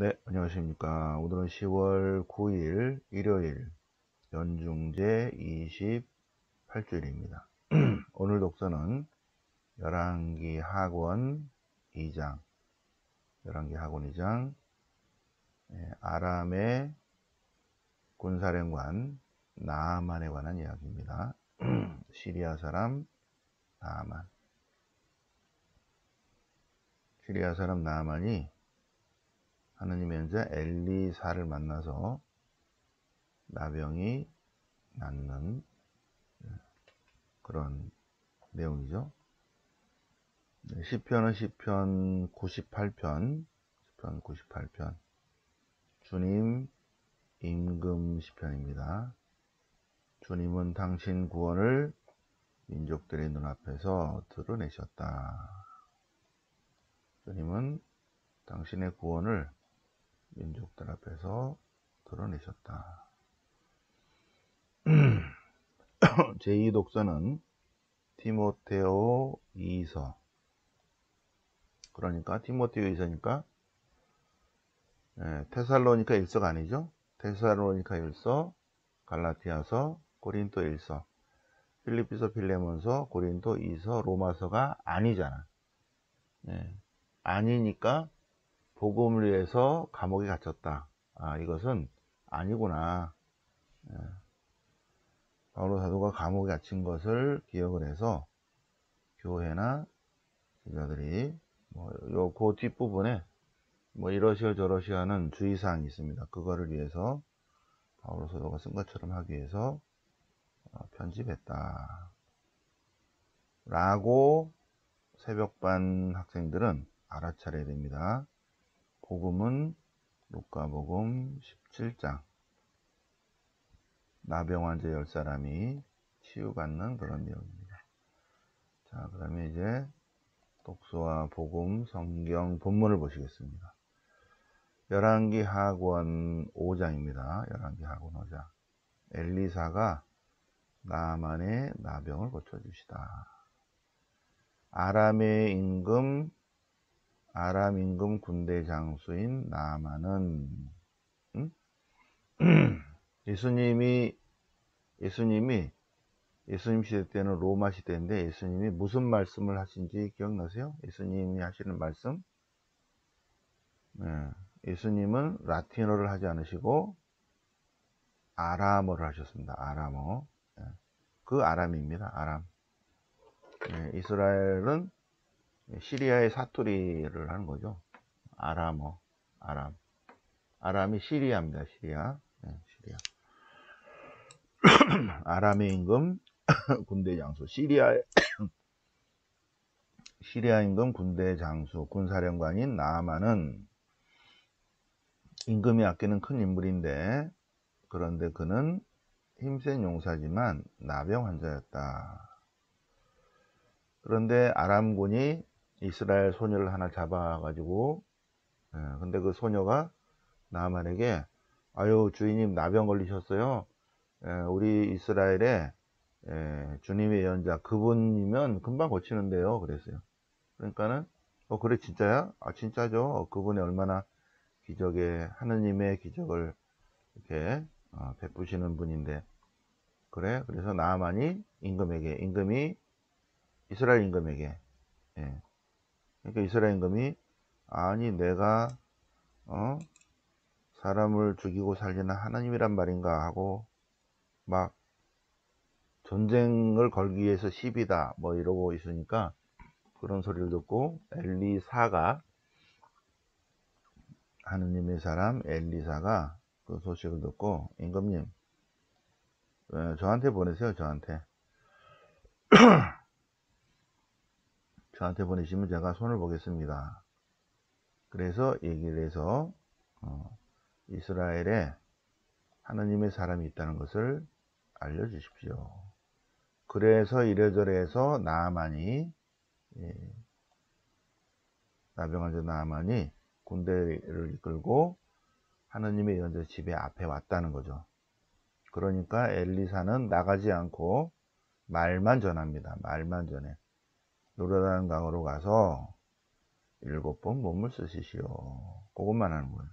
네, 안녕하십니까. 오늘은 10월 9일 일요일 연중제 28주일입니다. 오늘 독서는 열왕기 하권 2장, 열왕기 하권 2장, 아람의 군사령관 나아만에 관한 이야기입니다. 시리아 사람 나아만. 시리아 사람 나아만이 하느님의 연자 엘리사를 만나서 나병이 낫는 그런 내용이죠. 시편은 시편 98편, 주님 임금 시편입니다. 주님은 당신 구원을 민족들의 눈앞에서 드러내셨다. 주님은 당신의 구원을 민족들 앞에서 드러내셨다. 제2독서는 디모데오 2서. 그러니까 디모데오 2서니까 테살로니가 1서가 아니죠. 테살로니가 1서, 갈라티아서, 고린도 1서, 필리피서, 필레몬서, 고린도 2서, 로마서가 아니잖아. 아니니까 복음을 위해서 감옥에 갇혔다. 이것은 아니구나. 바울로 사도가 감옥에 갇힌 것을 기억을 해서 교회나 제자들이 그 뒷부분에 이러시오 저러시오 하는 주의사항이 있습니다. 그거를 위해서 바울로 사도가 쓴 것처럼 하기 위해서 편집했다 라고 새벽반 학생들은 알아차려야 됩니다. 복음은 루카복음 17장, 나병 환자 10사람이 치유받는 그런 내용입니다. 자, 그러면 이제 독서와 복음 성경 본문을 보시겠습니다. 열왕기 하권 5장입니다. 열왕기 하권 5장. 엘리사가 나아만의 나병을 고쳐주시다. 아람 임금 군대 장수인 나아만은 예수님 시대 때는 로마 시대인데 예수님이 무슨 말씀을 하신지 기억나세요? 예수님이 하시는 말씀? 예수님은 라틴어를 하지 않으시고 아람어를 하셨습니다. 아람어. 그 아람입니다. 아람. 이스라엘은 시리아의 사투리를 하는 거죠. 아람어. 아람이 시리아입니다. 시리아. 아람의 임금 군대 장수. 시리아 임금 군대 장수, 군사령관인 나아만은 임금이 아끼는 큰 인물인데, 그런데 그는 힘센 용사지만 나병 환자였다. 그런데 아람군이 이스라엘 소녀를 하나 잡아가지고, 근데 그 소녀가 나아만에게 아유 주인님 나병 걸리셨어요. 우리 이스라엘에 주님의 연자 그분이면 금방 고치는데요. 그랬어요. 그러니까는 그래 진짜야? 진짜죠. 그분이 얼마나 하느님의 기적을 이렇게 베푸시는 분인데, 그래. 그래서 나아만이 임금이 이스라엘 임금에게, 그러니까 이스라엘 임금이 아니 내가 사람을 죽이고 살리는 하나님이란 말인가 하고 막 전쟁을 걸기 위해서 시비다 이러고 있으니까, 그런 소리를 듣고 엘리사가, 하느님의 사람 엘리사가 그 소식을 듣고 임금님 저한테 보내세요. 저한테 보내시면 제가 손을 보겠습니다. 그래서 얘기를 해서 이스라엘에 하느님의 사람이 있다는 것을 알려주십시오. 그래서 이래저래 해서 나병 환자 나아만이 군대를 이끌고 하느님의 연자 집에 앞에 왔다는 거죠. 그러니까 엘리사는 나가지 않고 말만 전합니다. 말만 전해. 요르단 강으로 가서 7번 몸을 씻으시오. 그것만 하는 거예요.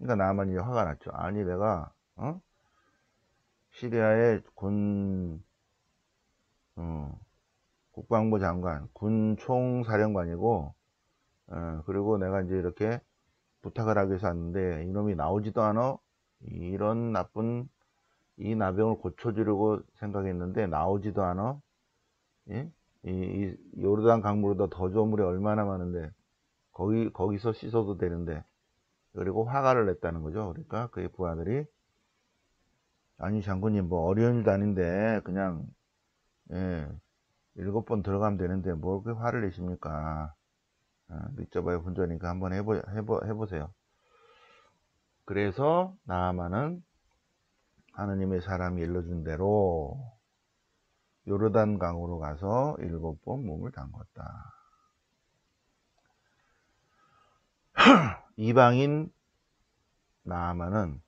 그러니까 나만이 화가 났죠. 아니 내가 시리아의 국방부 장관, 군 총사령관이고, 그리고 내가 이제 이렇게 부탁을 하기 위해서 왔는데 이놈이 나오지도 않아. 이런 나쁜 이 나병을 고쳐주려고 생각했는데 나오지도 않아. 예? 이 요르단 강물보다 더 좋은 물이 얼마나 많은데 거기서 씻어도 되는데, 그리고 화가를 냈다는 거죠. 그러니까 그의 부하들이, 아니 장군님 뭐 어려운 일도 아닌데 그냥 7번 들어가면 되는데 뭘 그렇게 화를 내십니까? 믿져봐야 혼자니까 한번 해보세요. 그래서 나아만은 하느님의 사람이 일러준 대로 요르단 강으로 가서 7번 몸을 담궜다. 이방인 나아만은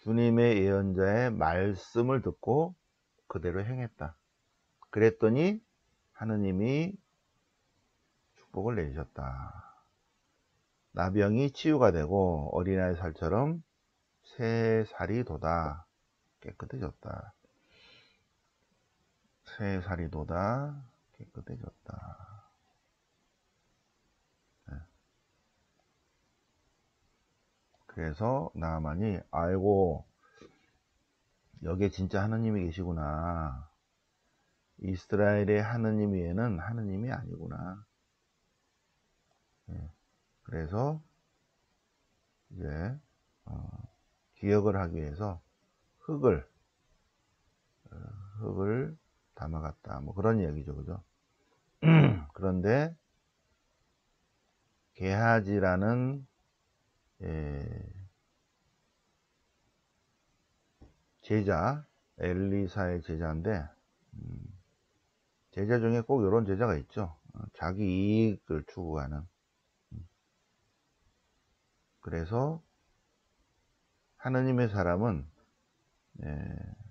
주님의 예언자의 말씀을 듣고 그대로 행했다. 그랬더니 하느님이 축복을 내리셨다. 나병이 치유가 되고 어린아이 살처럼 새 살이 돋아 깨끗해졌다. 새 살이 돋아 깨끗해졌다. 네. 그래서 나아만이 아이고 여기에 진짜 하느님이 계시구나. 이스라엘의 하느님 외에는 하느님이 아니구나. 네. 그래서 이제 기억을 하기 위해서 흙을 담아갔다. 뭐 그런 이야기죠, 그죠? 그런데 게하지라는 제자, 엘리사의 제자인데 제자 중에 꼭 이런 제자가 있죠. 자기 이익을 추구하는. 그래서 하느님의 사람은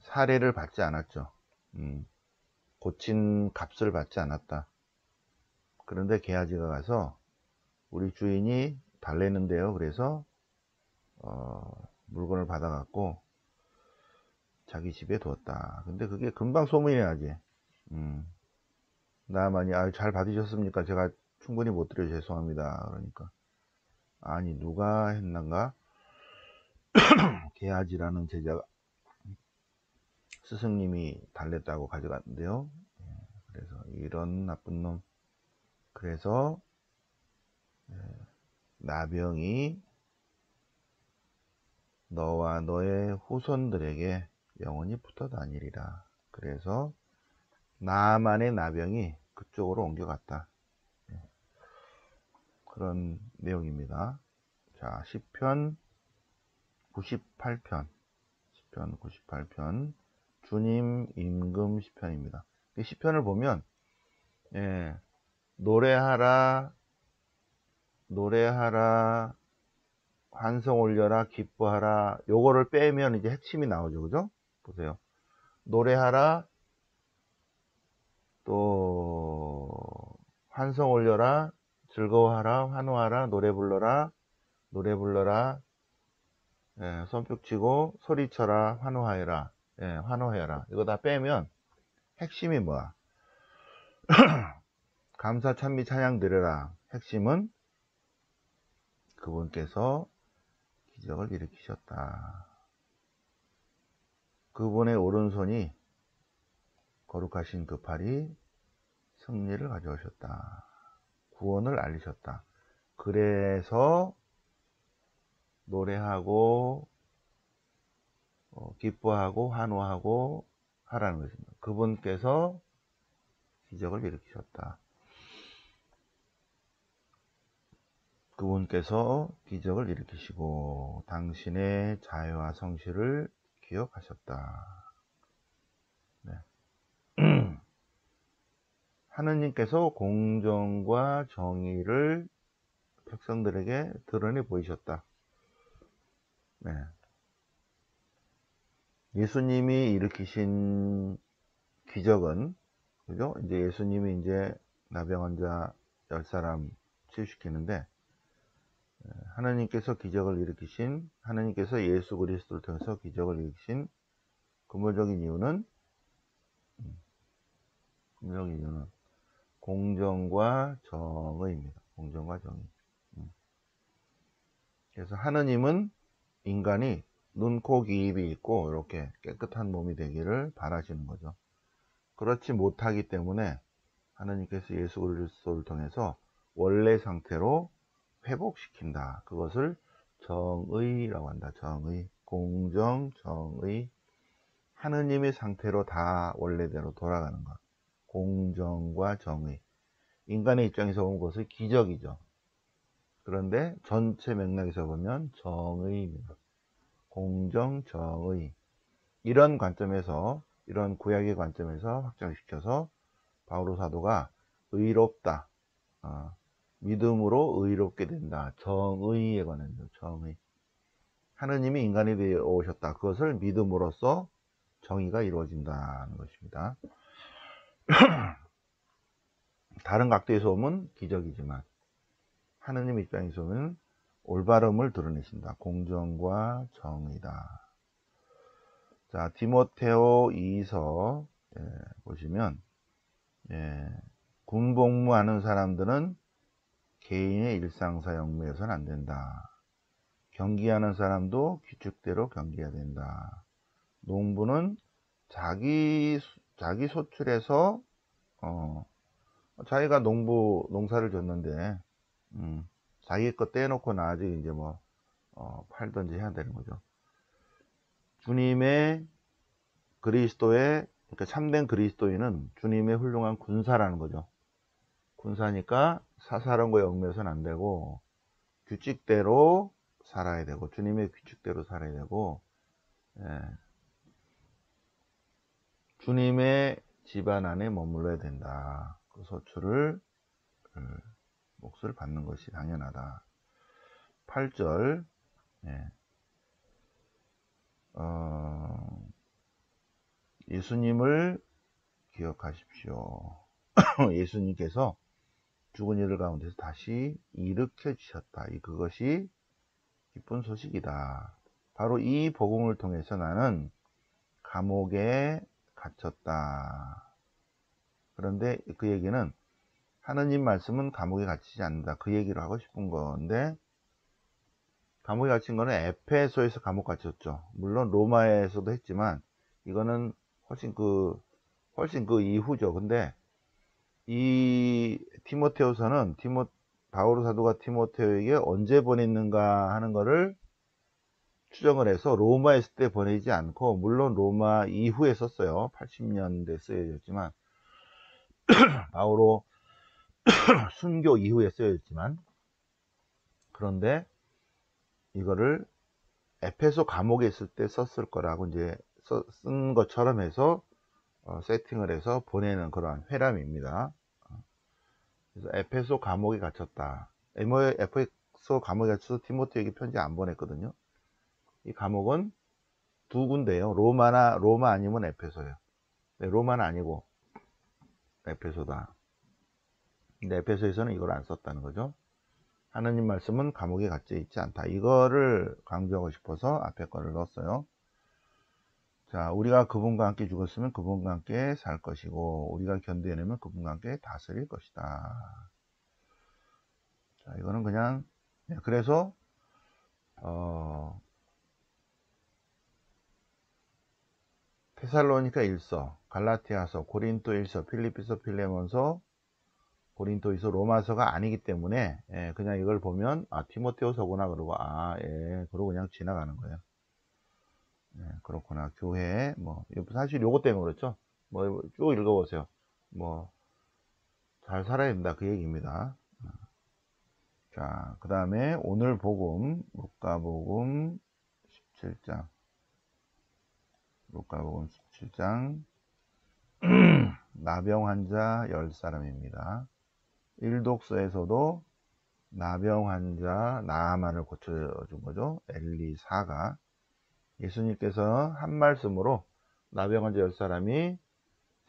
사례를 받지 않았죠. 고친 값을 받지 않았다. 그런데 게하지가 가서 우리 주인이 달래는데요. 그래서 물건을 받아갖고 자기 집에 두었다. 근데 그게 금방 소문이 나지. 나만이 잘 받으셨습니까? 제가 충분히 못 드려 죄송합니다. 그러니까 아니 누가 했는가? 게하지라는 제자가 스승님이 달랬다고 가져갔는데요. 그래서 이런 나쁜 놈. 그래서 나병이 너와 너의 후손들에게 영원히 붙어 다니리라. 그래서 나만의 나병이 그쪽으로 옮겨갔다. 그런 내용입니다. 자, 시편 98편. 시편 98편. 주님 임금 시편입니다. 이 시편을 보면, 노래하라, 환성 올려라, 기뻐하라, 요거를 빼면 이제 핵심이 나오죠. 그죠? 보세요. 노래하라, 또, 환성 올려라, 즐거워하라, 환호하라, 노래 불러라, 손뼉 치고 소리쳐라, 환호하여라, 환호해라. 이거 다 빼면 핵심이 뭐야? 감사 찬미 찬양 드려라. 핵심은 그분께서 기적을 일으키셨다. 그분의 오른손이 거룩하신 그 팔이 승리를 가져오셨다. 구원을 알리셨다. 그래서 노래하고 기뻐하고 환호하고 하라는 것입니다. 그분께서 기적을 일으키셨다. 그분께서 기적을 일으키시고 당신의 자유와 성실을 기억하셨다. 네. 하느님께서 공정과 정의를 백성들에게 드러내 보이셨다. 네. 예수님이 일으키신 기적은, 그죠? 이제 예수님이 이제 나병 환자 10사람 치유시키는데, 하나님께서 기적을 일으키신, 하나님께서 예수 그리스도를 통해서 기적을 일으키신 근본적인 이유는 공정과 정의입니다. 공정과 정의. 그래서 하느님은 인간이 눈, 코, 귀, 입이 있고 이렇게 깨끗한 몸이 되기를 바라시는 거죠. 그렇지 못하기 때문에 하나님께서 예수 그리스도를 통해서 원래 상태로 회복시킨다. 그것을 정의라고 한다. 정의, 공정, 정의. 하느님의 상태로 다 원래대로 돌아가는 것. 공정과 정의. 인간의 입장에서 보면 그것은 기적이죠. 그런데 전체 맥락에서 보면 정의입니다. 공정, 정의. 이런 관점에서, 이런 구약의 관점에서 확장시켜서 바오로 사도가 의롭다. 믿음으로 의롭게 된다. 정의에 관한 정의. 하느님이 인간이 되어 오셨다. 그것을 믿음으로써 정의가 이루어진다는 것입니다. 다른 각도에서 보면 기적이지만 하느님 입장에서 보면 올바름을 드러내신다. 공정과 정의다. 자, 디모테오 2서 보시면 군복무하는 사람들은 개인의 일상사 영매여서는 안 된다. 경기하는 사람도 규칙대로 경기해야 된다. 농부는 자기 소출해서 자기가 농사를 졌는데 자기 거 떼놓고 나중에 이제 팔든지 해야 되는 거죠. 주님의 그리스도의, 그러니까 참된 그리스도인은 주님의 훌륭한 군사라는 거죠. 군사니까 사사로운 거에 얽매여서는 안 되고 규칙대로 살아야 되고 주님의 규칙대로 살아야 되고 주님의 집안 안에 머물러야 된다. 그 소출을 몫을 받는 것이 당연하다. 8절 예수님을 기억하십시오. 예수님께서 죽은 이들 가운데서 다시 일으켜 주셨다. 그것이 기쁜 소식이다. 바로 이 복음을 통해서 나는 감옥에 갇혔다. 그런데 그 얘기는 하느님 말씀은 감옥에 갇히지 않는다. 그 얘기를 하고 싶은 건데 감옥에 갇힌 거는 에페소에서 감옥 갇혔죠. 물론 로마에서도 했지만 이거는 훨씬 그 이후죠. 근데 이 디모테후서는 바오로 사도가 디모테후에게 언제 보냈는가 하는 거를 추정을 해서 로마에 있을 때 보내지 않고, 물론 로마 이후에 썼어요. 80년대 쓰여졌지만 바오로 순교 이후에 쓰여졌지만, 그런데 이거를 에페소 감옥에 있을 때 썼을 거라고 이제 쓴 것처럼 해서 세팅을 해서 보내는 그러한 회람입니다. 그래서 에페소 감옥에 갇혔다. 에페소 감옥에 갇혀서 디모테에게 편지 안 보냈거든요. 이 감옥은 두 군데예요. 로마 아니면 에페소예요. 네, 로마는 아니고 에페소다. 근데 에페소에서는 이걸 안 썼다는 거죠. 하느님 말씀은 감옥에 갇혀 있지 않다. 이거를 강조하고 싶어서 앞에 거를 넣었어요. 자, 우리가 그분과 함께 죽었으면 그분과 함께 살 것이고, 우리가 견뎌내면 그분과 함께 다스릴 것이다. 자, 이거는 그냥, 그래서, 테살로니가 1서, 갈라티아서, 고린도 1서, 필리피서, 필레몬서, 고린도이서, 로마서가 아니기 때문에, 그냥 이걸 보면, 디모테후서구나, 그러고, 그러고 그냥 지나가는 거예요. 그렇구나. 교회, 사실 요거 때문에 그렇죠. 쭉 읽어보세요. 잘 살아야 된다. 그 얘기입니다. 자, 그 다음에 오늘 복음, 루카복음 17장. 루카복음 17장. 나병 환자 10사람입니다. 일독서에서도 나병 환자 나아만을 고쳐준 거죠. 엘리사가. 예수님께서 한 말씀으로 나병 환자 10사람이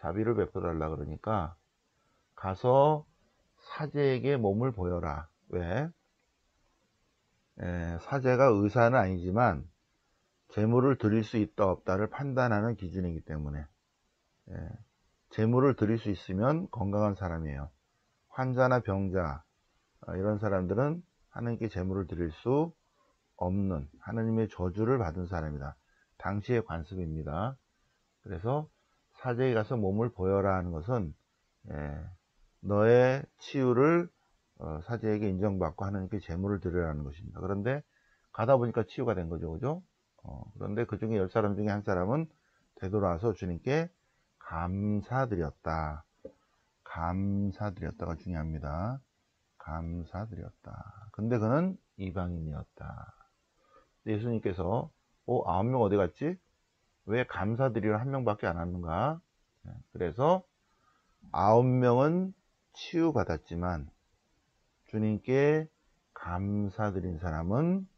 자비를 베풀어달라 그러니까 가서 사제에게 몸을 보여라. 왜? 사제가 의사는 아니지만 제물을 드릴 수 있다 없다를 판단하는 기준이기 때문에 제물을 드릴 수 있으면 건강한 사람이에요. 환자나 병자 이런 사람들은 하나님께 제물을 드릴 수 없는 하나님의 저주를 받은 사람이다. 당시의 관습입니다. 그래서 사제에 가서 몸을 보여라 하는 것은 너의 치유를 사제에게 인정받고 하나님께 제물을 드리라는 것입니다. 그런데 가다 보니까 치유가 된 거죠. 그죠? 그런데 그 중에 10사람 중에 한 사람은 되돌아와서 주님께 감사드렸다. 감사드렸다가 중요합니다. 감사드렸다. 근데 그는 이방인이었다. 예수님께서 9명 어디 갔지? 왜 감사드리러 1명밖에 안 왔는가? 그래서 9명은 치유받았지만 주님께 감사드린 사람은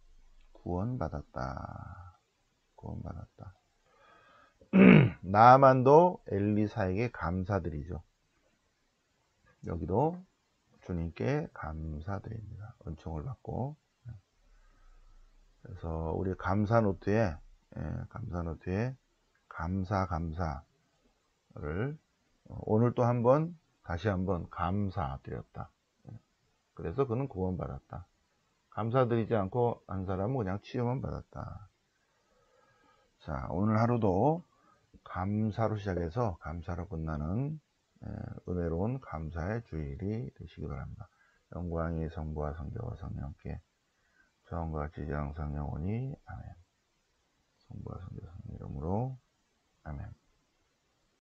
구원받았다. 구원받았다. 나아만도 엘리사에게 감사드리죠. 여기도 주님께 감사드립니다. 은총을 받고. 그래서 우리 감사 노트에 감사를 오늘 또 다시 한번 감사드렸다. 그래서 그는 구원받았다. 감사드리지 않고 한 사람은 그냥 치유만 받았다. 자, 오늘 하루도 감사로 시작해서 감사로 끝나는 은혜로운 감사의 주일이 되시기 바랍니다. 영광이 성부와 성자와 성령께 처음과 같이 이제 항상 영원히 아멘. 성부와 성자 성령 이름으로 아멘.